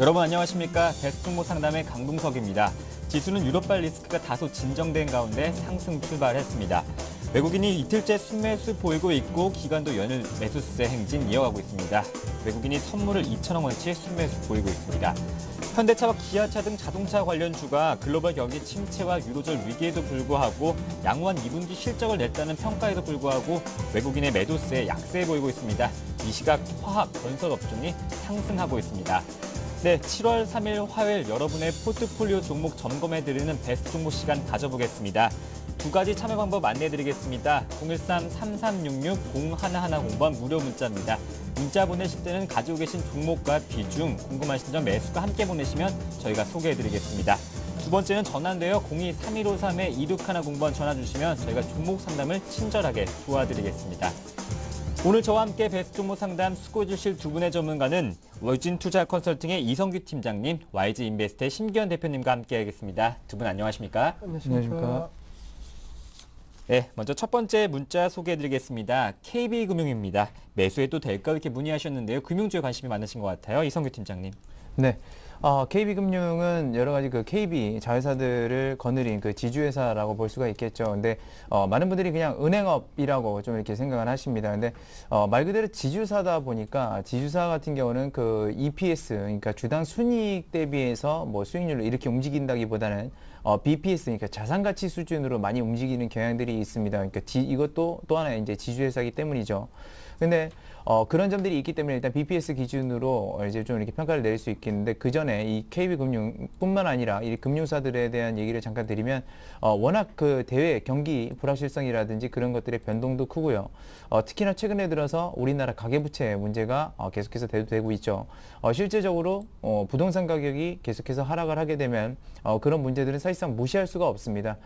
여러분 안녕하십니까? 베스트종목 상담의 강동석입니다. 지수는 유럽발 리스크가 다소 진정된 가운데 상승 출발했습니다. 외국인이 이틀째 순매수 보이고 있고 기관도 연일 매수세 행진 이어가고 있습니다. 외국인이 선물을 2천억 원치 순매수 보이고 있습니다. 현대차와 기아차 등 자동차 관련주가 글로벌 경기 침체와 유로존 위기에도 불구하고 양호한 2분기 실적을 냈다는 평가에도 불구하고 외국인의 매도세에 약세 보이고 있습니다. 이 시각 화학, 건설 업종이 상승하고 있습니다. 네, 7월 3일 화요일 여러분의 포트폴리오 종목 점검해드리는 베스트 종목 시간 가져보겠습니다. 두 가지 참여 방법 안내해드리겠습니다. 013-3366-0110번 무료 문자입니다. 문자 보내실 때는 가지고 계신 종목과 비중, 궁금하신 점 매수가 함께 보내시면 저희가 소개해드리겠습니다. 두 번째는 전화인데요. 02-3153-2610번 전화 주시면 저희가 종목 상담을 친절하게 도와드리겠습니다. 오늘 저와 함께 베스트 종목 상담 수고해 주실 두 분의 전문가는 월진투자 컨설팅의 이성규 팀장님, YG인베스트의 심기현 대표님과 함께하겠습니다. 두 분 안녕하십니까? 안녕하십니까? 네, 먼저 첫 번째 문자 소개해드리겠습니다. KB금융입니다. 매수해도 될까 이렇게 문의하셨는데요. 금융주에 관심이 많으신 것 같아요. 이성규 팀장님. 네. KB금융은 여러 가지 그 KB 자회사들을 거느린 그 지주회사라고 볼 수가 있겠죠. 근데 많은 분들이 그냥 은행업이라고 좀 이렇게 생각을 하십니다. 근데 말 그대로 지주사다 보니까 지주사 같은 경우는 그 EPS, 그러니까 주당 순이익 대비해서 뭐 수익률을 이렇게 움직인다기보다는 BPS, 그러니까 자산가치 수준으로 많이 움직이는 경향들이 있습니다. 그러니까 이것도 또 하나의 이제 지주회사이기 때문이죠. 근데 그런 점들이 있기 때문에 일단 BPS 기준으로 이제 좀 이렇게 평가를 내릴 수 있겠는데, 그 전에 이 KB금융뿐만 아니라 이 금융사들에 대한 얘기를 잠깐 드리면 워낙 그 대외 경기 불확실성이라든지 그런 것들의 변동도 크고요. 특히나 최근에 들어서 우리나라 가계부채 문제가 계속해서 대두되고 있죠. 실제적으로 부동산 가격이 계속해서 하락을 하게 되면 그런 문제들은 사실상 무시할 수가 없습니다.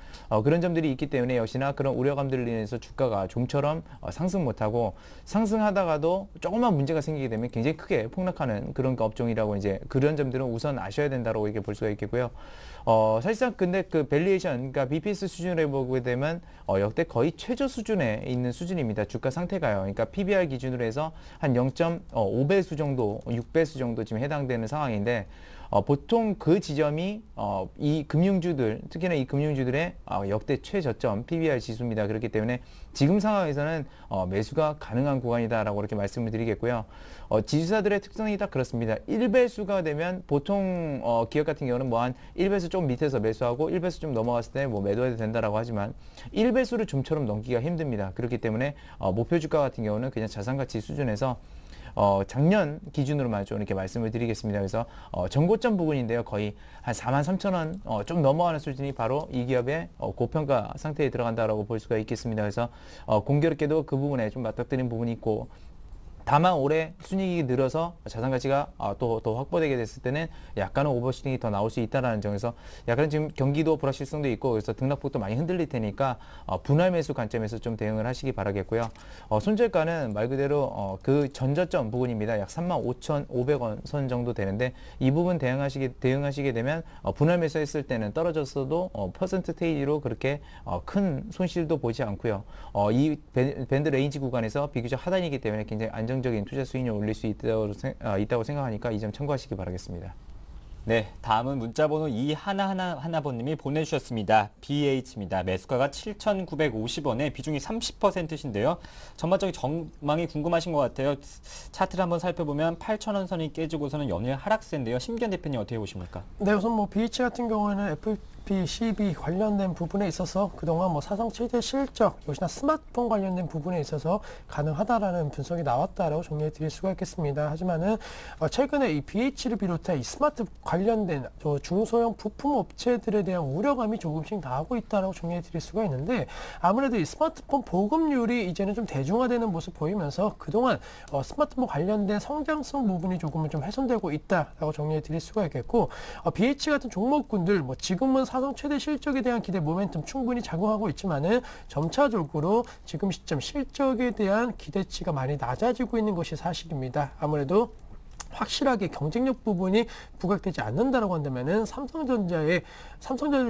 그런 점들이 있기 때문에 역시나 그런 우려감들을 인해서 주가가 좀처럼 상승 못하고, 상승하다가도 조금만 문제가 생기게 되면 굉장히 크게 폭락하는 그런 업종이라고, 이제 그런 점들은 우선 아셔야 된다고 이렇게 볼 수가 있겠고요. 사실상 근데 그 밸류에이션, 그러니까 BPS 수준으로 해보게 되면 역대 거의 최저 수준에 있는 수준입니다. 주가 상태가요. 그러니까 PBR 기준으로 해서 한 0.5배수 정도, 6배수 정도 지금 해당되는 상황인데, 보통 그 지점이 이 금융주들, 특히나 이 금융주들의 역대 최저점 PBR 지수입니다. 그렇기 때문에 지금 상황에서는 매수가 가능한 구간이다라고 이렇게 말씀을 드리겠고요. 지주사들의 특성이 딱 그렇습니다. 1배수가 되면 보통 기업 같은 경우는 뭐 한 1배수 좀 밑에서 매수하고 1배수 좀 넘어갔을 때 뭐 매도해도 된다라고 하지만 1배수를 좀처럼 넘기가 힘듭니다. 그렇기 때문에 목표 주가 같은 경우는 그냥 자산가치 수준에서 작년 기준으로만 좀 이렇게 말씀을 드리겠습니다. 그래서 전고점 부분인데요. 거의 한 43,000원 좀 넘어가는 수준이 바로 이 기업의 고평가 상태에 들어간다라고 볼 수가 있겠습니다. 그래서 공교롭게도 그 부분에 좀 맞닥뜨린 부분이 있고, 다만 올해 순이익이 늘어서 자산가치가 또 확보되게 됐을 때는 약간은 오버슈팅이 더 나올 수 있다는 점에서 약간 지금 경기도 불확실성도 있고, 그래서 등락폭도 많이 흔들릴 테니까 분할 매수 관점에서 좀 대응을 하시기 바라겠고요. 손절가는 말 그대로 그 전저점 부분입니다. 약 35,500원 선 정도 되는데, 이 부분 대응하시게 되면 분할 매수했을 때는 떨어졌어도 퍼센트테이지로 그렇게 큰 손실도 보지 않고요. 이 밴드 레인지 구간에서 비교적 하단이기 때문에 굉장히 안정적인 투자 수익률을 올릴 수 있다고 생각하니까 이 점 참고하시기 바라겠습니다. 네, 다음은 문자번호 2111번님이 보내주셨습니다. BH입니다. 매수가가 7,950원에 비중이 30%신데요. 전반적인 전망이 궁금하신 것 같아요. 차트를 한번 살펴보면 8,000원 선이 깨지고서는 연일 하락세인데요. 심기현 대표님 어떻게 보십니까? 네, 우선 뭐 BH 같은 경우에는 FPCB 관련된 부분에 있어서 그동안 뭐 사상 최대 실적, 역시나 스마트폰 관련된 부분에 있어서 가능하다라는 분석이 나왔다라고 정리해 드릴 수가 있겠습니다. 하지만은 최근에 이 BH를 비롯해 이 스마트 관련된 중소형 부품 업체들에 대한 우려감이 조금씩 나오고 있다라고 정리해 드릴 수가 있는데, 아무래도 이 스마트폰 보급률이 이제는 좀 대중화되는 모습 보이면서 그동안 스마트폰 관련된 성장성 부분이 조금은 좀 훼손되고 있다라고 정리해 드릴 수가 있겠고, BH 같은 종목군들 뭐 지금은 사상 최대 실적에 대한 기대 모멘텀 충분히 작용하고 있지만은 점차적으로 지금 시점 실적에 대한 기대치가 많이 낮아지고 있는 것이 사실입니다. 아무래도 확실하게 경쟁력 부분이 부각되지 않는다라고 한다면은 삼성전자를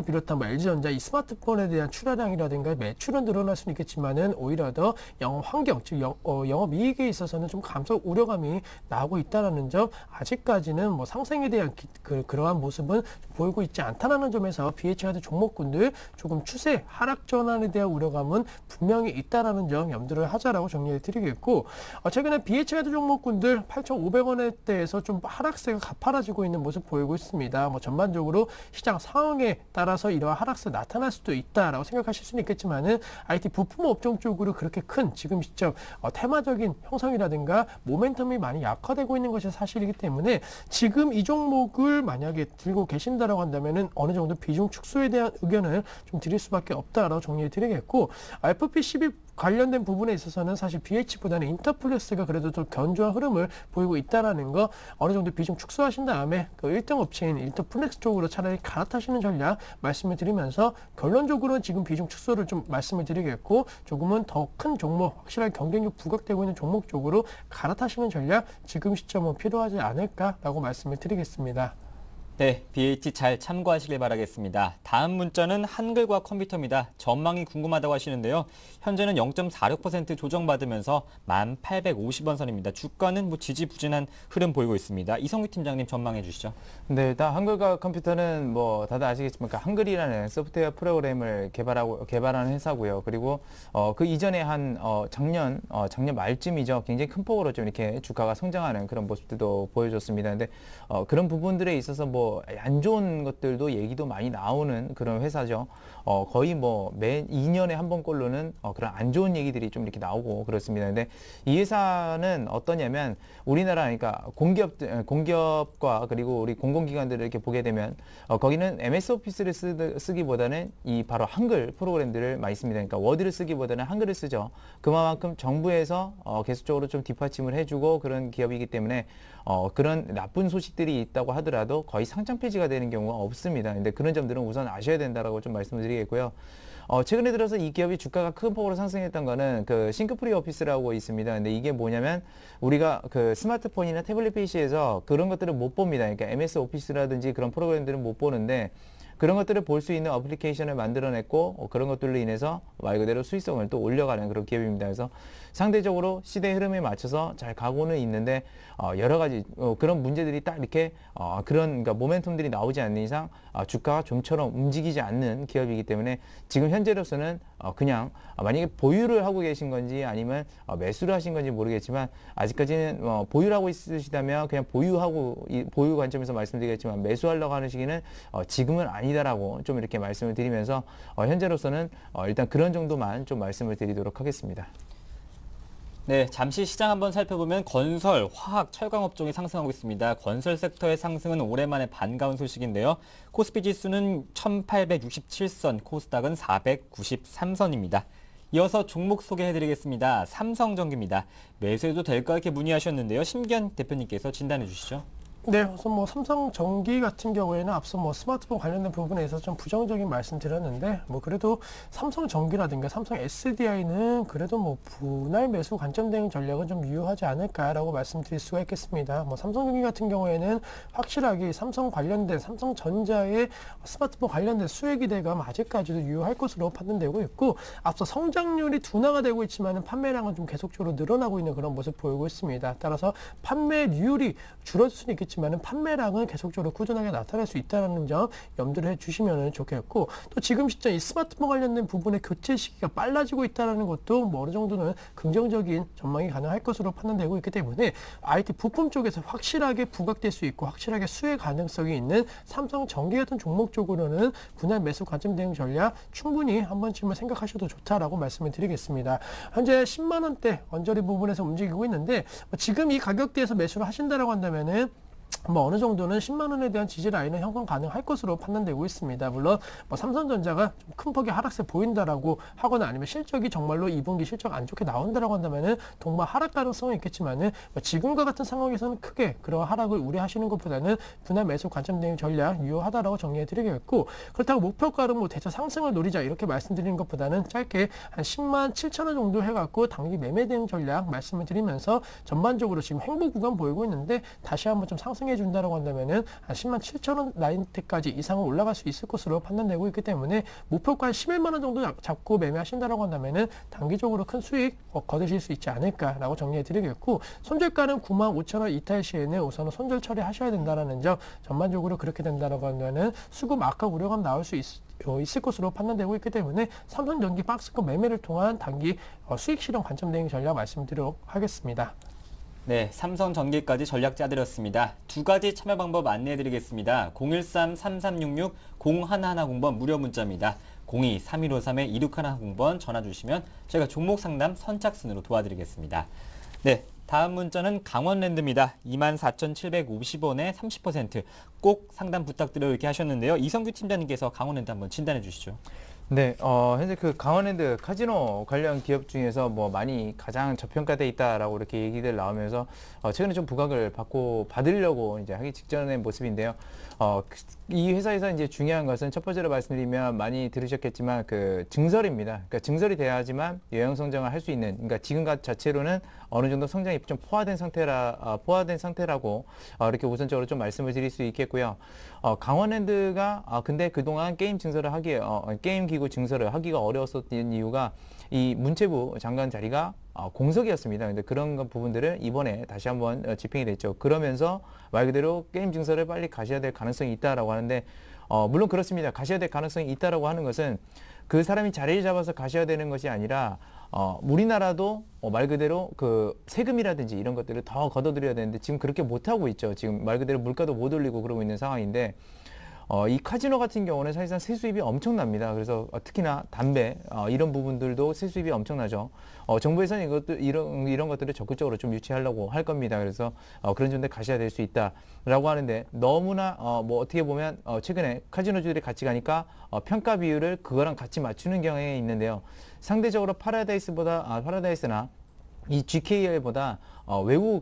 비롯한 뭐 LG전자 이 스마트폰에 대한 출하량이라든가 매출은 늘어날 수는 있겠지만은 오히려 더 영업 환경, 즉 영업 이익에 있어서는 좀 감소 우려감이 나오고 있다라는 점, 아직까지는 뭐 상승에 대한 그러한 모습은 보이고 있지 않다라는 점에서 BH카드 종목군들 조금 추세 하락 전환에 대한 우려감은 분명히 있다라는 점 염두를 하자라고 정리해 드리겠고, 최근에 BH카드 종목군들 8,500원대에서 좀 하락세가 가파라지고 있는 모습 보이고 있습니다. 뭐 전반적으로 시장 상황에 따라서 이러한 하락세 나타날 수도 있다라고 생각하실 수는 있겠지만은 IT 부품 업종 쪽으로 그렇게 큰 지금 시점 테마적인 형성이라든가 모멘텀이 많이 약화되고 있는 것이 사실이기 때문에 지금 이 종목을 만약에 들고 계신다라고 한다면은 어느 정도 비중 축소에 대한 의견을 좀 드릴 수밖에 없다라고 정리해 드리겠고, FP12 관련된 부분에 있어서는 사실 BH보다는 인터플렉스가 그래도 좀 견조한 흐름을 보이고 있다라는 거, 어느 정도 비중 축소하신 다음에 그 1등 업체인 인터플렉스 쪽으로 차라리 갈아타시는 전략 말씀을 드리면서, 결론적으로는 지금 비중 축소를 좀 말씀을 드리겠고, 조금은 더 큰 종목, 확실하게 경쟁력 부각되고 있는 종목 쪽으로 갈아타시는 전략 지금 시점은 필요하지 않을까라고 말씀을 드리겠습니다. 네, BH 잘 참고하시길 바라겠습니다. 다음 문자는 한글과 컴퓨터입니다. 전망이 궁금하다고 하시는데요. 현재는 0.46% 조정받으면서 1,850원 선입니다. 주가는 뭐 지지부진한 흐름 보이고 있습니다. 이성규 팀장님 전망해 주시죠. 네, 일단 한글과 컴퓨터는 뭐 다들 아시겠지만 한글이라는 소프트웨어 프로그램을 개발하는 회사고요. 그리고 그 이전에 작년 말쯤이죠. 굉장히 큰 폭으로 좀 이렇게 주가가 성장하는 그런 모습들도 보여줬습니다. 근데 그런 부분들에 있어서 뭐 안 좋은 것들도 얘기도 많이 나오는 그런 회사죠. 거의 뭐 매 2년에 한 번꼴로는 그런 안 좋은 얘기들이 좀 이렇게 나오고 그렇습니다. 근데 이 회사는 어떠냐면, 우리나라 그러니까 공기업과 그리고 우리 공공기관들을 이렇게 보게 되면 거기는 MS 오피스를 쓰기보다는 이 바로 한글 프로그램들을 많이 씁니다. 그러니까 워드를 쓰기보다는 한글을 쓰죠. 그만큼 정부에서 계속적으로 좀 뒷받침을 해주고 그런 기업이기 때문에 그런 나쁜 소식들이 있다고 하더라도 거의 상장 폐지가 되는 경우가 없습니다. 근데 그런 점들은 우선 아셔야 된다라고 좀 말씀을 드리겠고요. 최근에 들어서 이 기업이 주가가 큰 폭으로 상승했던 거는 그 싱크프리 오피스라고 있습니다. 근데 이게 뭐냐면, 우리가 그 스마트폰이나 태블릿 PC에서 그런 것들을 못 봅니다. 그러니까 MS 오피스라든지 그런 프로그램들은 못 보는데, 그런 것들을 볼 수 있는 어플리케이션을 만들어냈고, 그런 것들로 인해서 말 그대로 수익성을 또 올려가는 그런 기업입니다. 그래서 상대적으로 시대 흐름에 맞춰서 잘 가고는 있는데, 여러 가지 그런 문제들이 딱 이렇게 그러니까 모멘텀들이 나오지 않는 이상 주가가 좀처럼 움직이지 않는 기업이기 때문에, 지금 현재로서는 그냥 만약에 보유를 하고 계신 건지 아니면 매수를 하신 건지 모르겠지만, 아직까지는 보유를 하고 있으시다면 그냥 보유 관점에서 말씀드리겠지만, 매수하려고 하는 시기는 지금은 아니다라고 좀 이렇게 말씀을 드리면서, 현재로서는 일단 그런 정도만 좀 말씀을 드리도록 하겠습니다. 네, 잠시 시장 한번 살펴보면 건설, 화학, 철강 업종이 상승하고 있습니다. 건설 섹터의 상승은 오랜만에 반가운 소식인데요. 코스피 지수는 1,867선, 코스닥은 493선입니다. 이어서 종목 소개해드리겠습니다. 삼성전기입니다. 매수해도 될까 이렇게 문의하셨는데요. 심기현 대표님께서 진단해 주시죠. 네, 우선 뭐 삼성전기 같은 경우에는 앞서 뭐 스마트폰 관련된 부분에 있어서 좀 부정적인 말씀 드렸는데, 뭐 그래도 삼성전기라든가 삼성 SDI는 그래도 뭐 분할 매수 관점 대응 전략은 좀 유효하지 않을까라고 말씀드릴 수가 있겠습니다. 뭐 삼성전기 같은 경우에는 확실하게 삼성 관련된 삼성전자의 스마트폰 관련된 수혜 기대감 아직까지도 유효할 것으로 판단되고 있고, 앞서 성장률이 둔화가 되고 있지만은 판매량은 좀 계속적으로 늘어나고 있는 그런 모습 보이고 있습니다. 따라서 판매률이 줄어들 수는 있겠지만 판매량은 계속적으로 꾸준하게 나타날 수 있다는 점 염두를 해주시면 좋겠고, 또 지금 시점 이 스마트폰 관련된 부분의 교체 시기가 빨라지고 있다는 것도 뭐 어느 정도는 긍정적인 전망이 가능할 것으로 판단되고 있기 때문에, IT 부품 쪽에서 확실하게 부각될 수 있고 확실하게 수혜 가능성이 있는 삼성전기 같은 종목 쪽으로는 분할 매수 관점 대응 전략 충분히 한 번쯤은 생각하셔도 좋다라고 말씀을 드리겠습니다. 현재 10만 원대 언저리 부분에서 움직이고 있는데, 지금 이 가격대에서 매수를 하신다라고 한다면은 뭐 어느 정도는 10만 원에 대한 지지 라인은 형성 가능할 것으로 판단되고 있습니다. 물론 뭐 삼성전자가 좀 큰 폭의 하락세 보인다라고 하거나 아니면 실적이 정말로 2분기 실적 안 좋게 나온다라고 한다면은 동반 하락 가능성은 있겠지만은 뭐 지금과 같은 상황에서는 크게 그런 하락을 우려하시는 것보다는 분할 매수 관점 대응 전략 유효하다라고 정리해드리겠고, 그렇다고 목표가로 뭐 대차 상승을 노리자 이렇게 말씀드리는 것보다는 짧게 한 10만 7천 원 정도 해갖고 단기 매매 대응 전략 말씀을 드리면서 전반적으로 지금 횡보 구간 보이고 있는데 다시 한번 좀 상승해 준다라고 한다면은 한 10만 7천 원 라인대까지 이상은 올라갈 수 있을 것으로 판단되고 있기 때문에 목표가 한 11만 원 정도 잡고 매매하신다라고 한다면은 단기적으로 큰 수익 거두실 수 있지 않을까라고 정리해 드리겠고, 손절가는 9만 5천 원 이탈 시에는 우선은 손절 처리하셔야 된다라는 점, 전반적으로 그렇게 된다라고 한다면 수급 악화 우려가 나올 수 있을 것으로 판단되고 있기 때문에 삼성전기 박스권 매매를 통한 단기 수익 실현 관점 대응 전략 말씀드리도록 하겠습니다. 네, 삼성전기까지 전략 짜드렸습니다. 두 가지 참여 방법 안내해드리겠습니다. 013-3366-0110번 무료 문자입니다. 02-3153-2610번 전화 주시면 저희가 종목 상담 선착순으로 도와드리겠습니다. 네, 다음 문자는 강원랜드입니다. 24,750원에 30%. 꼭 상담 부탁드려요 이렇게 하셨는데요. 이성규 팀장님께서 강원랜드 한번 진단해 주시죠. 네, 현재 그 강원랜드 카지노 관련 기업 중에서 뭐 많이 가장 저평가돼 있다라고 이렇게 얘기들 나오면서 최근에 좀 부각을 받으려고 이제 하기 직전의 모습인데요. 이 회사에서 이제 중요한 것은 첫 번째로 말씀드리면 많이 들으셨겠지만 그 증설입니다. 그러니까 증설이 돼야지만 영양 성장을 할 수 있는, 그러니까 지금과 자체로는 어느 정도 성장이 좀 포화된 상태라고 이렇게 우선적으로 좀 말씀을 드릴 수 있겠고요. 강원랜드가 근데 그동안 게임 기구 증설을 하기가 어려웠었던 이유가 이 문체부 장관 자리가 공석이었습니다. 근데 그런 부분들을 이번에 다시 한번 집행이 됐죠. 그러면서 말 그대로 게임 증설을 빨리 가셔야 될 가능성이 있다라고 하는데, 물론 그렇습니다. 가셔야 될 가능성이 있다라고 하는 것은 그 사람이 자리를 잡아서 가셔야 되는 것이 아니라 우리나라도 말 그대로 그 세금이라든지 이런 것들을 더 걷어들여야 되는데 지금 그렇게 못하고 있죠. 지금 말 그대로 물가도 못 올리고 그러고 있는 상황인데, 이 카지노 같은 경우는 사실상 세수입이 엄청납니다. 그래서 특히나 담배 이런 부분들도 세수입이 엄청나죠. 정부에서는 이런 것들을 적극적으로 좀 유치하려고 할 겁니다. 그래서 그런 점들 가셔야 될 수 있다라고 하는데, 너무나 뭐 어떻게 보면 최근에 카지노주들이 같이 가니까 평가 비율을 그거랑 같이 맞추는 경향이 있는데요. 상대적으로 파라다이스나 이 GKL보다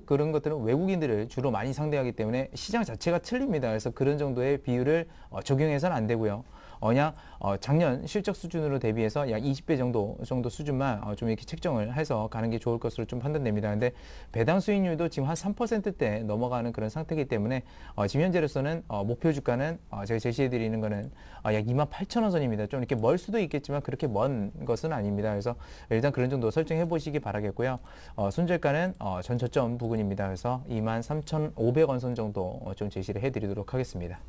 그런 것들은 외국인들을 주로 많이 상대하기 때문에 시장 자체가 틀립니다. 그래서 그런 정도의 비율을 적용해서는 안 되고요. 그냥 작년 실적 수준으로 대비해서 약 20배 정도 수준만 좀 이렇게 책정을 해서 가는 게 좋을 것으로 좀 판단됩니다. 근데 배당 수익률도 지금 한 3%대 넘어가는 그런 상태이기 때문에 지금 현재로서는 목표 주가는 제가 제시해 드리는 거는 약 28,000원 선입니다. 좀 이렇게 멀 수도 있겠지만 그렇게 먼 것은 아닙니다. 그래서 일단 그런 정도 설정해 보시기 바라겠고요. 손절가는 전 저점 부근입니다. 그래서 23,500원 선 정도 좀 제시를 해 드리도록 하겠습니다.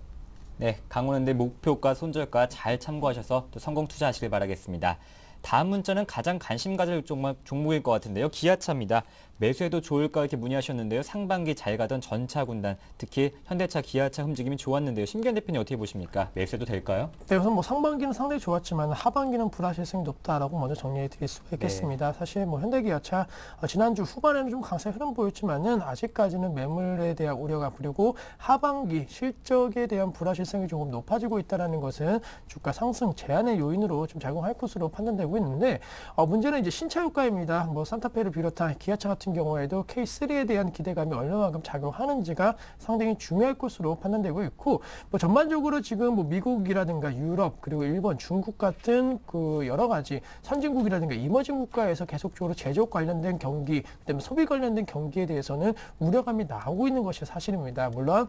네, 강원랜드 목표가 손절가 잘 참고하셔서 또 성공 투자하시길 바라겠습니다. 다음 문자는 가장 관심 가질 종목일 것 같은데요. 기아차입니다. 매수해도 좋을까 이렇게 문의하셨는데요. 상반기 잘 가던 전차 군단, 특히 현대차, 기아차 움직임이 좋았는데요. 심기현 대표님 어떻게 보십니까? 매수해도 될까요? 네, 우선 뭐 상반기는 상당히 좋았지만 하반기는 불확실성이 높다라고 먼저 정리해 드릴 수가 있겠습니다. 네. 사실 뭐 현대기아차 지난주 후반에는 좀 강세 흐름 보였지만은 아직까지는 매물에 대한 우려가, 그리고 하반기 실적에 대한 불확실성이 조금 높아지고 있다는 것은 주가 상승 제한의 요인으로 좀 작용할 것으로 판단되고 있는데, 문제는 이제 신차 효과입니다. 뭐 산타페를 비롯한 기아차 같은 경우에도 K3에 대한 기대감이 얼마만큼 작용하는지가 상당히 중요할 것으로 판단되고 있고, 뭐 전반적으로 지금 뭐 미국이라든가 유럽, 그리고 일본, 중국 같은 그 여러 가지 선진국이라든가 이머징 국가에서 계속적으로 제조업 관련된 경기, 그다음에 소비 관련된 경기에 대해서는 우려감이 나오고 있는 것이 사실입니다. 물론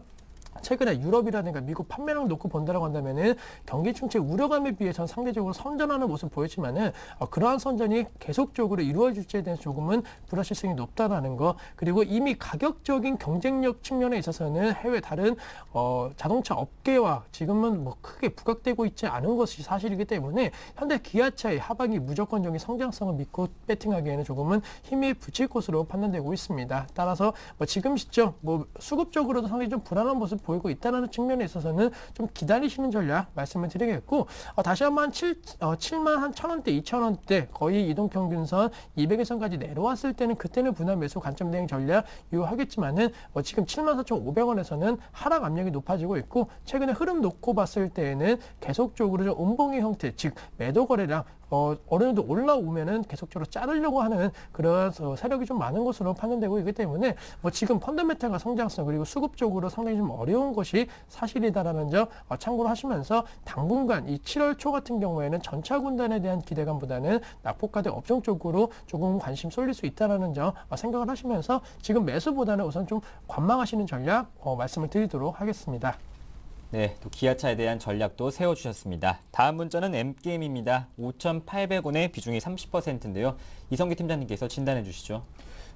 최근에 유럽이라든가 미국 판매량을 놓고 본다라고 한다면은 경기 침체 우려감에 비해서는 상대적으로 선전하는 모습 보였지만은 그러한 선전이 계속적으로 이루어질지에 대해서 조금은 불확실성이 높다라는 거, 그리고 이미 가격적인 경쟁력 측면에 있어서는 해외 다른 자동차 업계와 지금은 뭐 크게 부각되고 있지 않은 것이 사실이기 때문에 현대 기아차의 하반기 무조건적인 성장성을 믿고 배팅하기에는 조금은 힘이 붙일 것으로 판단되고 있습니다. 따라서 뭐 지금 시점 뭐 수급적으로도 상당히 좀 불안한 모습 모습 보이고 있다는 측면에 있어서는 좀 기다리시는 전략 말씀을 드리겠고, 다시 한번 7만 한 1,000원대, 2,000원대 거의 이동평균선 200일선까지 내려왔을 때는 그때는 분할 매수 관점 대응 전략 유효하겠지만은 지금 74,500원에서는 하락 압력이 높아지고 있고, 최근에 흐름 놓고 봤을 때에는 계속적으로 좀 음봉의 형태, 즉 매도 거래량 어느 정도 올라오면은 계속적으로 자르려고 하는 그런 세력이 좀 많은 것으로 판단되고 있기 때문에 지금 펀더멘탈과 성장성 그리고 수급적으로 상당히 좀 어려운 것이 사실이다라는 점 참고로 하시면서, 당분간 이 7월 초 같은 경우에는 전차 군단에 대한 기대감보다는 낙폭과대 업종 쪽으로 조금 관심 쏠릴 수 있다라는 점 생각을 하시면서, 지금 매수보다는 우선 좀 관망하시는 전략 말씀을 드리도록 하겠습니다. 네, 또 기아차에 대한 전략도 세워주셨습니다. 다음 문자는 M게임입니다. 5,800원의 비중이 30%인데요. 이성기 팀장님께서 진단해 주시죠.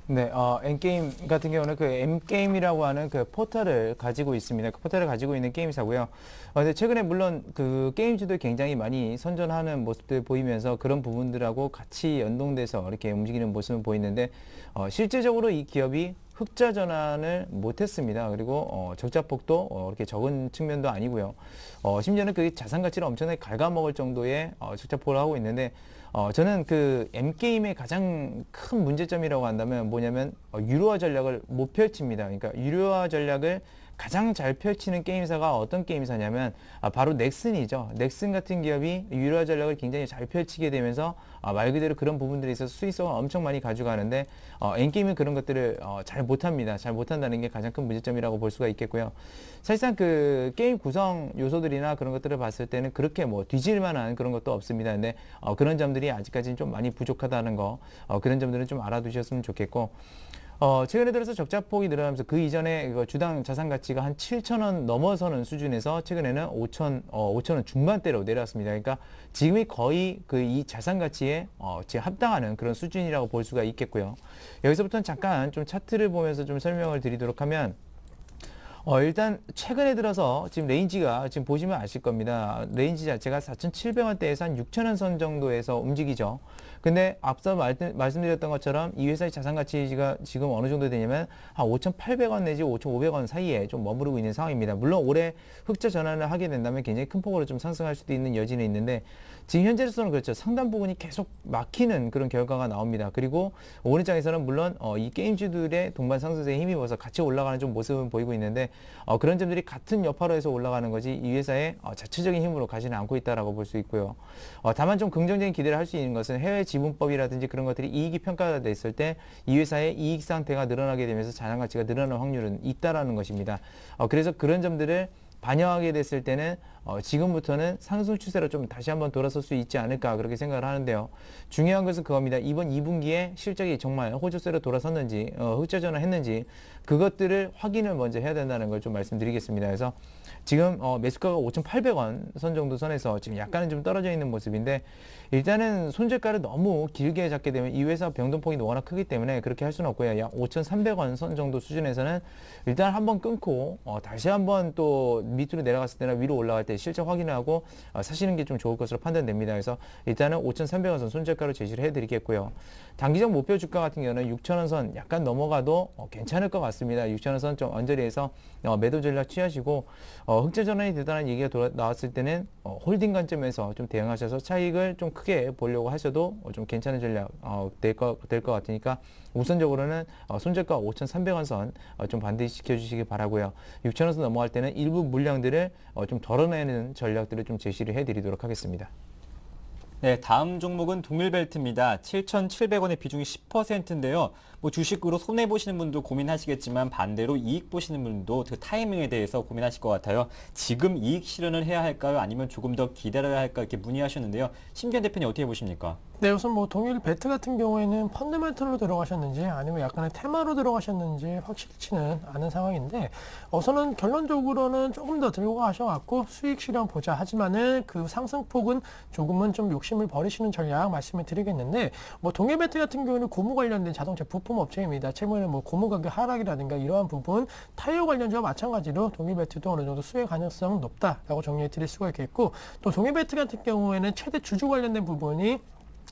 네, N게임 같은 경우는 그 M게임이라고 하는 그 포털을 가지고 있습니다. 그 포털을 가지고 있는 게임사고요. 근데 최근에 물론 그 게임주도 굉장히 많이 선전하는 모습들 보이면서 그런 부분들하고 같이 연동돼서 이렇게 움직이는 모습은 보이는데, 실제적으로 이 기업이 흑자 전환을 못했습니다. 그리고 적자폭도 이렇게 적은 측면도 아니고요. 심지어는 그 자산 가치를 엄청나게 갉아먹을 정도의 적자폭을 하고 있는데, 저는 그 M게임의 가장 큰 문제점이라고 한다면 뭐냐면 유료화 전략을 못 펼칩니다. 그러니까 유료화 전략을 가장 잘 펼치는 게임사가 어떤 게임사냐면 바로 넥슨이죠. 넥슨 같은 기업이 유료화 전략을 굉장히 잘 펼치게 되면서 말 그대로 그런 부분들에 있어서 수익성을 엄청 많이 가져가는데, N게임은 그런 것들을 잘 못합니다. 잘 못한다는 게 가장 큰 문제점이라고 볼 수가 있겠고요. 사실상 그 게임 구성 요소들이나 그런 것들을 봤을 때는 그렇게 뭐 뒤질 만한 그런 것도 없습니다. 근데 그런 점들이 아직까지는 좀 많이 부족하다는 거, 그런 점들은 좀 알아두셨으면 좋겠고, 최근에 들어서 적자폭이 늘어나면서 그 이전에 주당 자산 가치가 한 7,000원 넘어서는 수준에서 최근에는 5,000원 중반대로 내려왔습니다. 그러니까 지금이 거의 그 이 자산 가치에 합당하는 그런 수준이라고 볼 수가 있겠고요. 여기서부터는 잠깐 좀 차트를 보면서 좀 설명을 드리도록 하면, 일단 최근에 들어서 지금 레인지가 지금 보시면 아실 겁니다. 레인지 자체가 4,700원대에서 한 6,000원 선 정도에서 움직이죠. 근데 앞서 말씀드렸던 것처럼 이 회사의 자산 가치가 지금 어느 정도 되냐면 한 5,800원 내지 5,500원 사이에 좀 머무르고 있는 상황입니다. 물론 올해 흑자 전환을 하게 된다면 굉장히 큰 폭으로 좀 상승할 수도 있는 여지는 있는데, 지금 현재로서는 그렇죠. 상당 부분이 계속 막히는 그런 결과가 나옵니다. 그리고 오늘 장에서는 물론 이 게임주들의 동반 상승세에 힘입어서 같이 올라가는 좀 모습은 보이고 있는데, 그런 점들이 같은 여파로 해서 올라가는 거지 이 회사의 자체적인 힘으로 가지는 않고 있다라고 볼 수 있고요. 다만 좀 긍정적인 기대를 할 수 있는 것은 해외 지분법이라든지 그런 것들이 이익이 평가가 됐을 때 이 회사의 이익 상태가 늘어나게 되면서 자산 가치가 늘어나는 확률은 있다라는 것입니다. 그래서 그런 점들을 반영하게 됐을 때는 지금부터는 상승 추세로 좀 다시 한번 돌아설 수 있지 않을까 그렇게 생각을 하는데요. 중요한 것은 그겁니다. 이번 2분기에 실적이 정말 호조세로 돌아섰는지 흑자 전환했는지 그것들을 확인을 먼저 해야 된다는 걸 좀 말씀드리겠습니다. 그래서 지금 매수가가 5,800원 선 정도 선에서 지금 약간은 좀 떨어져 있는 모습인데, 일단은 손절가를 너무 길게 잡게 되면 이 회사 변동폭이 워낙 크기 때문에 그렇게 할 수는 없고요. 약 5,300원 선 정도 수준에서는 일단 한번 끊고 다시 한번 또 밑으로 내려갔을 때나 위로 올라갈 때 실적 확인을 하고 사시는 게 좀 좋을 것으로 판단됩니다. 그래서 일단은 5,300원 선 손절가로 제시를 해드리겠고요. 단기적 목표 주가 같은 경우는 6,000원 선 약간 넘어가도 괜찮을 것 같습니다. 6,000원 선 좀 언저리에서 매도 전략 취하시고, 흑자 전환이 되다는 얘기가 나왔을 때는 홀딩 관점에서 좀 대응하셔서 차익을 좀 크게 보려고 하셔도 좀 괜찮은 전략 될 것 같으니까, 우선적으로는 손절가 5,300원 선 좀 반드시 지켜주시기 바라고요. 6,000원 선 넘어갈 때는 일부 물량들을 좀 덜어내는 전략들을 좀 제시를 해드리도록 하겠습니다. 네, 다음 종목은 동일벨트입니다. 7,700원의 비중이 10%인데요. 뭐 주식으로 손해 보시는 분도 고민하시겠지만 반대로 이익 보시는 분도 그 타이밍에 대해서 고민하실 것 같아요. 지금 이익 실현을 해야 할까요? 아니면 조금 더 기다려야 할까? 이렇게 문의하셨는데요. 심기현 대표님 어떻게 보십니까? 네, 우선 뭐 동일벨트 같은 경우에는 펀더멘털로 들어가셨는지 아니면 약간의 테마로 들어가셨는지 확실치는 않은 상황인데, 우선은 결론적으로는 조금 더 들고 가셔갖고 수익 실현 보자 하지만은 그 상승폭은 조금은 좀 욕심을 버리시는 전략 말씀을 드리겠는데, 뭐 동일벨트 같은 경우는 고무 관련된 자동차 부품 업체입니다. 최근에 뭐 고무 가격 하락이라든가 이러한 부분, 타이어 관련주와 마찬가지로 동일벨트도 어느 정도 수혜 가능성 높다라고 정리해 드릴 수가 있겠고, 또 동일벨트 같은 경우에는 최대 주주 관련된 부분이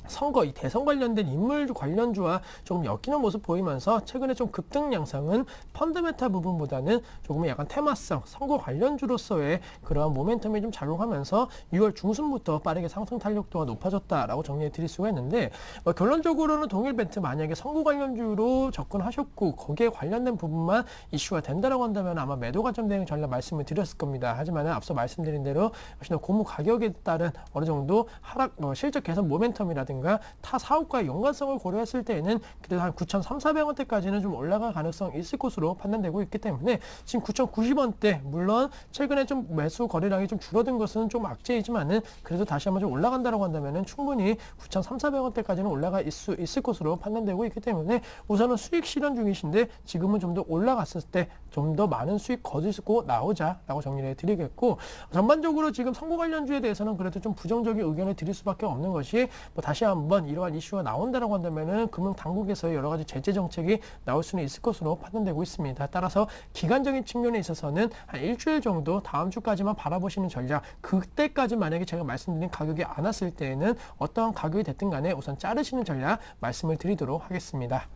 선거, 이 대선 관련된 인물 관련주와 조금 엮이는 모습 보이면서 최근에 좀 급등 양상은 펀드메타 부분보다는 조금 약간 테마성, 선거 관련주로서의 그러한 모멘텀이 좀 작용하면서 6월 중순부터 빠르게 상승 탄력도가 높아졌다라고 정리해 드릴 수가 있는데 결론적으로는 동일 벤트 만약에 선거 관련주로 접근하셨고 거기에 관련된 부분만 이슈가 된다라고 한다면 아마 매도 관점 대응 전략 말씀을 드렸을 겁니다. 하지만 앞서 말씀드린 대로 역시나 고무 가격에 따른 어느 정도 하락, 실적 개선 모멘텀이라든가 타 사업과의 연관성을 고려했을 때에는 그래도 한 9,300~400원대까지는 좀 올라갈 가능성이 있을 것으로 판단되고 있기 때문에 지금 9,090원대 물론 최근에 좀 매수 거래량이 좀 줄어든 것은 좀 악재이지만은 그래도 다시 한번 좀 올라간다라고 한다면은 충분히 9,300~400원대까지는 올라갈 수 있을 것으로 판단되고 있기 때문에 우선은 수익 실현 중이신데 지금은 좀 더 올라갔을 때 좀 더 많은 수익 거두고 나오자라고 정리를 해드리겠고 전반적으로 지금 선거 관련주에 대해서는 그래도 좀 부정적인 의견을 드릴 수밖에 없는 것이 다시 한번 이러한 이슈가 나온다라고 한다면은 금융 당국에서 여러 가지 제재 정책이 나올 수는 있을 것으로 판단되고 있습니다. 따라서 기간적인 측면에 있어서는 한 일주일 정도 다음 주까지만 바라보시는 전략, 그때까지 만약에 제가 말씀드린 가격이 안 왔을 때에는 어떠한 가격이 됐든 간에 우선 자르시는 전략 말씀을 드리도록 하겠습니다.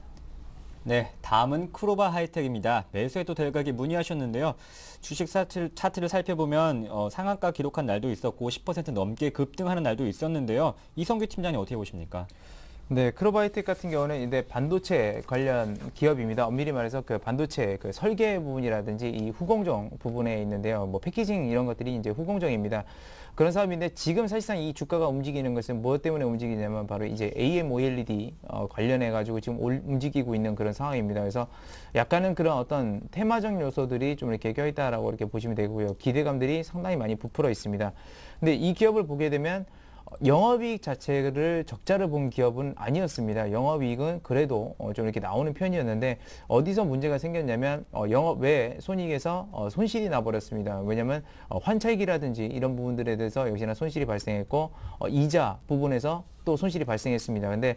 네, 다음은 크로바 하이텍입니다. 매수해도 될 가격 문의하셨는데요. 주식 차트를 살펴보면 상한가 기록한 날도 있었고 10% 넘게 급등하는 날도 있었는데요. 이성규 팀장님 어떻게 보십니까? 네, 크로바이텍 같은 경우는 이제 반도체 관련 기업입니다. 엄밀히 말해서 그 반도체 그 설계 부분이라든지 이 후공정 부분에 있는데요. 뭐 패키징 이런 것들이 이제 후공정입니다. 그런 사업인데 지금 사실상 이 주가가 움직이는 것은 무엇 때문에 움직이냐면 바로 이제 AMOLED 관련해 가지고 지금 움직이고 있는 그런 상황입니다. 그래서 약간은 그런 어떤 테마적 요소들이 좀 이렇게 껴있다라고 이렇게 보시면 되고요. 기대감들이 상당히 많이 부풀어 있습니다. 근데 이 기업을 보게 되면 영업이익 자체를 적자를 본 기업은 아니었습니다. 영업이익은 그래도 좀 이렇게 나오는 편이었는데 어디서 문제가 생겼냐면 영업 외 손익에서 손실이 나버렸습니다. 왜냐하면 환차익이라든지 이런 부분들에 대해서 역시나 손실이 발생했고 이자 부분에서 또 손실이 발생했습니다. 근데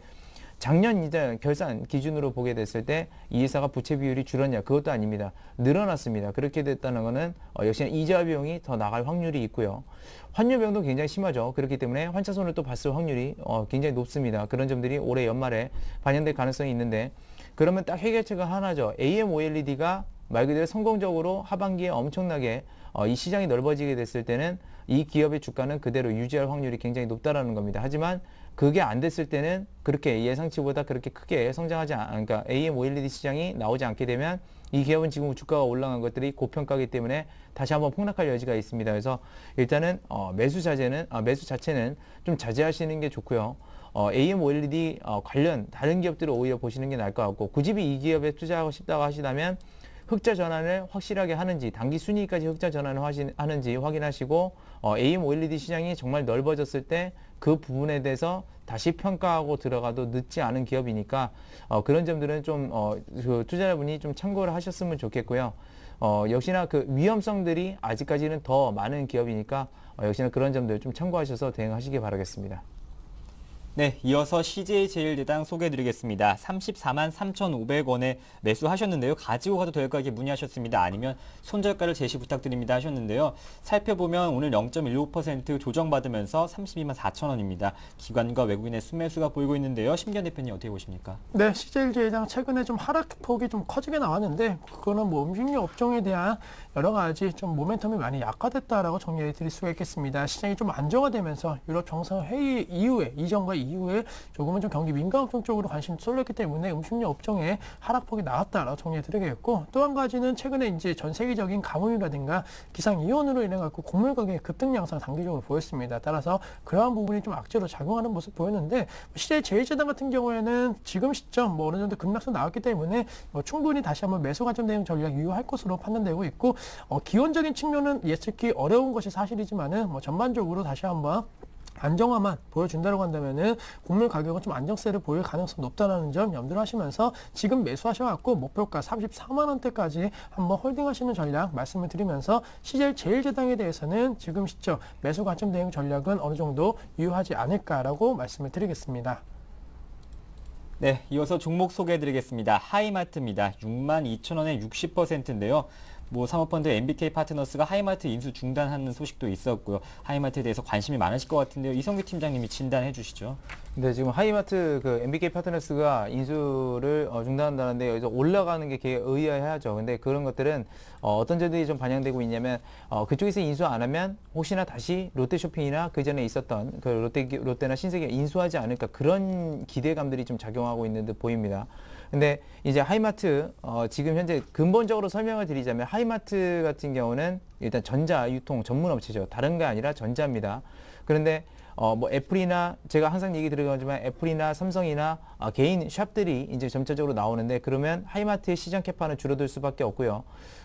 작년 이자 결산 기준으로 보게 됐을 때 이 회사가 부채 비율이 줄었냐? 그것도 아닙니다. 늘어났습니다. 그렇게 됐다는 것은 역시나 이자 비용이 더 나갈 확률이 있고요. 환율 변동도 굉장히 심하죠. 그렇기 때문에 환차손을 또 봤을 확률이 굉장히 높습니다. 그런 점들이 올해 연말에 반영될 가능성이 있는데 그러면 딱 해결책은 하나죠. AMOLED가 말 그대로 성공적으로 하반기에 엄청나게 이 시장이 넓어지게 됐을 때는 이 기업의 주가는 그대로 유지할 확률이 굉장히 높다라는 겁니다. 하지만 그게 안 됐을 때는 그렇게 예상치보다 그렇게 크게 성장하지 그러니까 AMOLED 시장이 나오지 않게 되면 이 기업은 지금 주가가 올라간 것들이 고평가이기 때문에 다시 한번 폭락할 여지가 있습니다. 그래서 일단은 매수 자체는 좀 자제하시는 게 좋고요. AMOLED 관련 다른 기업들을 오히려 보시는 게 나을 것 같고 굳이 이 기업에 투자하고 싶다고 하시다면 흑자 전환을 확실하게 하는지 단기 순이익까지 흑자 전환을 하는지 확인하시고 AMOLED 시장이 정말 넓어졌을 때 그 부분에 대해서 다시 평가하고 들어가도 늦지 않은 기업이니까 그런 점들은 좀 그 투자자분이 좀 참고를 하셨으면 좋겠고요. 역시나 그 위험성들이 아직까지는 더 많은 기업이니까 역시나 그런 점들 좀 참고하셔서 대응하시기 바라겠습니다. 네, 이어서 CJ제일제당 소개해드리겠습니다. 34만 3,500원에 매수하셨는데요. 가지고 가도 될 가격에 문의하셨습니다. 아니면 손절가를 제시 부탁드립니다 하셨는데요. 살펴보면 오늘 0.15% 조정받으면서 32만 4천원입니다. 기관과 외국인의 순매수가 보이고 있는데요. 심기현 대표님 어떻게 보십니까? 네, CJ제일제당 최근에 좀 하락폭이 좀 커지게 나왔는데 그거는 뭐 음식료 업종에 대한 여러 가지 좀 모멘텀이 많이 약화됐다라고 정리해 드릴 수가 있겠습니다. 시장이 좀 안정화되면서 유럽 정상회의 이후에 이전과 이후에 조금은 좀 경기 민감 업종 쪽으로 관심이 쏠렸기 때문에 음식료 업종에 하락폭이 나왔다라고 정리해 드리겠고 또 한 가지는 최근에 이제 전 세계적인 가뭄이라든가 기상 이온으로 인해 갖고 곡물 가격의 급등 양상 단기적으로 보였습니다. 따라서 그러한 부분이 좀 악재로 작용하는 모습 보였는데 CJ제일제당 같은 경우에는 지금 시점 뭐 어느 정도 급락선 나왔기 때문에 충분히 다시 한번 매수 관점 대응 전략 유효할 것으로 판단되고 있고 기본적인 측면은 예측이 어려운 것이 사실이지만은 전반적으로 다시 한번 안정화만 보여준다고 한다면은 곡물 가격은 좀 안정세를 보일 가능성이 높다는 점 염두를 하시면서 지금 매수하셔갖고 목표가 34만 원대까지 한번 홀딩하시는 전략 말씀을 드리면서 CJ제일제당에 대해서는 지금 시점 매수 관점 대응 전략은 어느 정도 유효하지 않을까라고 말씀을 드리겠습니다. 네, 이어서 종목 소개해드리겠습니다. 하이마트입니다. 62,000원에 60%인데요. 뭐 사모펀드 MBK 파트너스가 하이마트 인수 중단하는 소식도 있었고요. 하이마트에 대해서 관심이 많으실 것 같은데요. 이성규 팀장님이 진단해 주시죠. 네, 지금 하이마트 그 MBK 파트너스가 인수를 중단한다는데 여기서 올라가는 게 의아해하죠. 근데 그런 것들은 어떤 점들이 좀 반영되고 있냐면 그쪽에서 인수 안 하면 혹시나 다시 롯데쇼핑이나 그 전에 있었던 그 롯데나 신세계가 인수하지 않을까 그런 기대감들이 좀 작용하고 있는 듯 보입니다. 근데 이제 하이마트 지금 현재 근본적으로 설명을 드리자면 하이마트 같은 경우는 일단 전자 유통 전문 업체죠. 다른 게 아니라 전자입니다. 그런데 뭐 애플이나 제가 항상 얘기 드리지만 애플이나 삼성이나 개인 샵들이 이제 점차적으로 나오는데 그러면 하이마트의 시장 캐파는 줄어들 수밖에 없고요.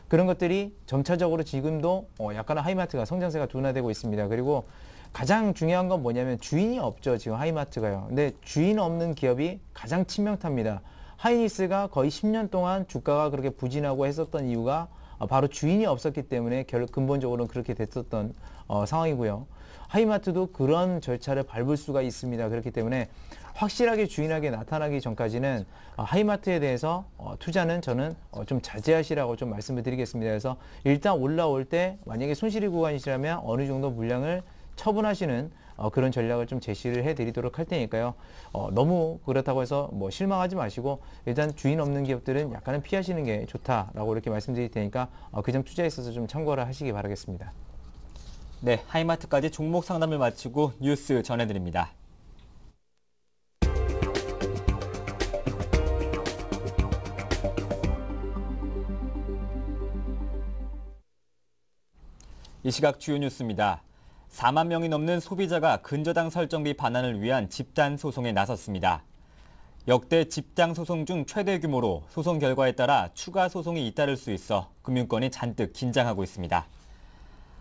그런 것들이 점차적으로 지금도 약간은 하이마트가 성장세가 둔화되고 있습니다. 그리고 가장 중요한 건 뭐냐면 주인이 없죠. 지금 하이마트가요. 근데 주인 없는 기업이 가장 치명타입니다. 하이닉스가 거의 10년 동안 주가가 그렇게 부진하고 했었던 이유가 바로 주인이 없었기 때문에 근본적으로는 그렇게 됐었던 상황이고요. 하이마트도 그런 절차를 밟을 수가 있습니다. 그렇기 때문에 확실하게 주인에게 나타나기 전까지는 하이마트에 대해서 투자는 저는 좀 자제하시라고 좀 말씀을 드리겠습니다. 그래서 일단 올라올 때 만약에 손실이 구간이시라면 어느 정도 물량을 처분하시는 그런 전략을 좀 제시를 해드리도록 할 테니까요. 너무 그렇다고 해서 뭐 실망하지 마시고 일단 주인 없는 기업들은 약간은 피하시는 게 좋다라고 이렇게 말씀드릴 테니까 그 점 투자에 있어서 좀 참고를 하시기 바라겠습니다. 네, 하이마트까지 종목 상담을 마치고 뉴스 전해드립니다. 이 시각 주요 뉴스입니다. 4만 명이 넘는 소비자가 근저당 설정비 반환을 위한 집단 소송에 나섰습니다. 역대 집단 소송 중 최대 규모로 소송 결과에 따라 추가 소송이 잇따를 수 있어 금융권이 잔뜩 긴장하고 있습니다.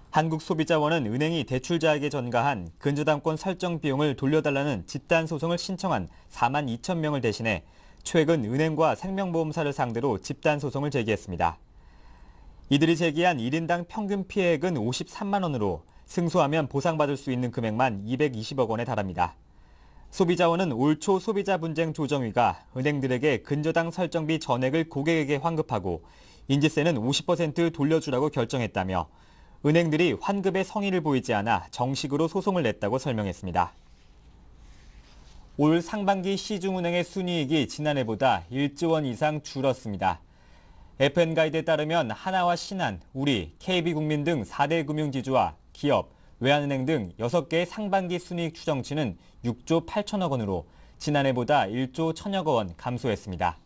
한국소비자원은 은행이 대출자에게 전가한 근저당권 설정 비용을 돌려달라는 집단 소송을 신청한 4만 2천 명을 대신해 최근 은행과 생명보험사를 상대로 집단 소송을 제기했습니다. 이들이 제기한 1인당 평균 피해액은 53만 원으로 승소하면 보상받을 수 있는 금액만 220억 원에 달합니다. 소비자원은 올 초 소비자분쟁조정위가 은행들에게 근저당 설정비 전액을 고객에게 환급하고 인지세는 50% 돌려주라고 결정했다며 은행들이 환급의 성의를 보이지 않아 정식으로 소송을 냈다고 설명했습니다. 올 상반기 시중은행의 순이익이 지난해보다 1조 원 이상 줄었습니다. FN가이드에 따르면 하나와 신한, 우리, KB국민 등 4대 금융지주와 기업, 외환은행 등 6개의 상반기 순이익 추정치는 6조 8천억 원으로 지난해보다 1조 1천여억 원 감소했습니다.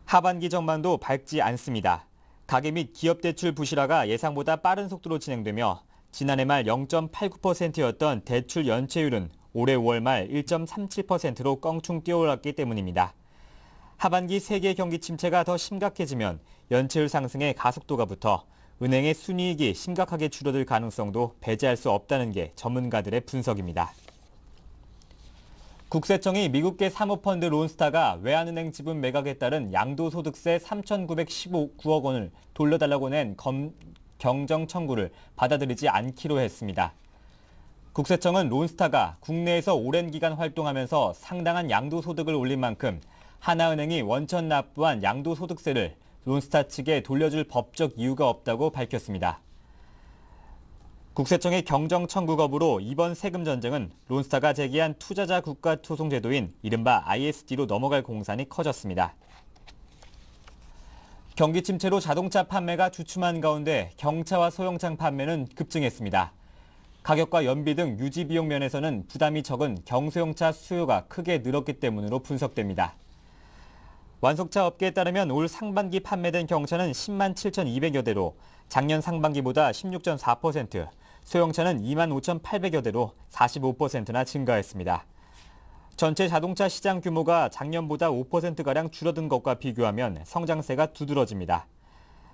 하반기 전망도 밝지 않습니다. 가계 및 기업 대출 부실화가 예상보다 빠른 속도로 진행되며 지난해 말 0.89%였던 대출 연체율은 올해 5월 말 1.37%로 껑충 뛰어올랐기 때문입니다. 하반기 세계 경기 침체가 더 심각해지면 연체율 상승에 가속도가 붙어 은행의 순이익이 심각하게 줄어들 가능성도 배제할 수 없다는 게 전문가들의 분석입니다. 국세청이 미국계 사모펀드 론스타가 외환은행 지분 매각에 따른 양도소득세 3,919억 원을 돌려달라고 낸 경정 청구를 받아들이지 않기로 했습니다. 국세청은 론스타가 국내에서 오랜 기간 활동하면서 상당한 양도소득을 올린 만큼 하나은행이 원천 납부한 양도소득세를 론스타 측에 돌려줄 법적 이유가 없다고 밝혔습니다. 국세청의 경정 청구 거부로 이번 세금 전쟁은 론스타가 제기한 투자자 국가 소송 제도인 이른바 ISD로 넘어갈 공산이 커졌습니다. 경기 침체로 자동차 판매가 주춤한 가운데 경차와 소형차 판매는 급증했습니다. 가격과 연비 등 유지 비용 면에서는 부담이 적은 경소형차 수요가 크게 늘었기 때문으로 분석됩니다. 완속차 업계에 따르면 올 상반기 판매된 경차는 10만 7,200여 대로 작년 상반기보다 16.4%, 소형차는 2만 5,800여 대로 45%나 증가했습니다. 전체 자동차 시장 규모가 작년보다 5%가량 줄어든 것과 비교하면 성장세가 두드러집니다.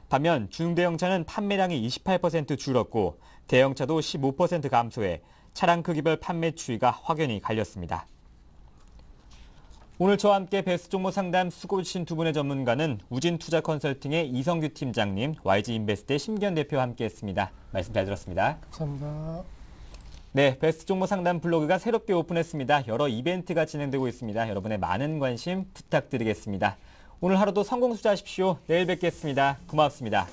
반면 중대형차는 판매량이 28% 줄었고 대형차도 15% 감소해 차량 크기별 판매 추이가 확연히 갈렸습니다. 오늘 저와 함께 베스트 종목 상담 수고해주신 두 분의 전문가는 우진투자 컨설팅의 이성규 팀장님, YG인베스트의 심기현 대표와 함께했습니다. 말씀 잘 들었습니다. 감사합니다. 네, 베스트 종목 상담 블로그가 새롭게 오픈했습니다. 여러 이벤트가 진행되고 있습니다. 여러분의 많은 관심 부탁드리겠습니다. 오늘 하루도 성공 투자하십시오. 내일 뵙겠습니다. 고맙습니다.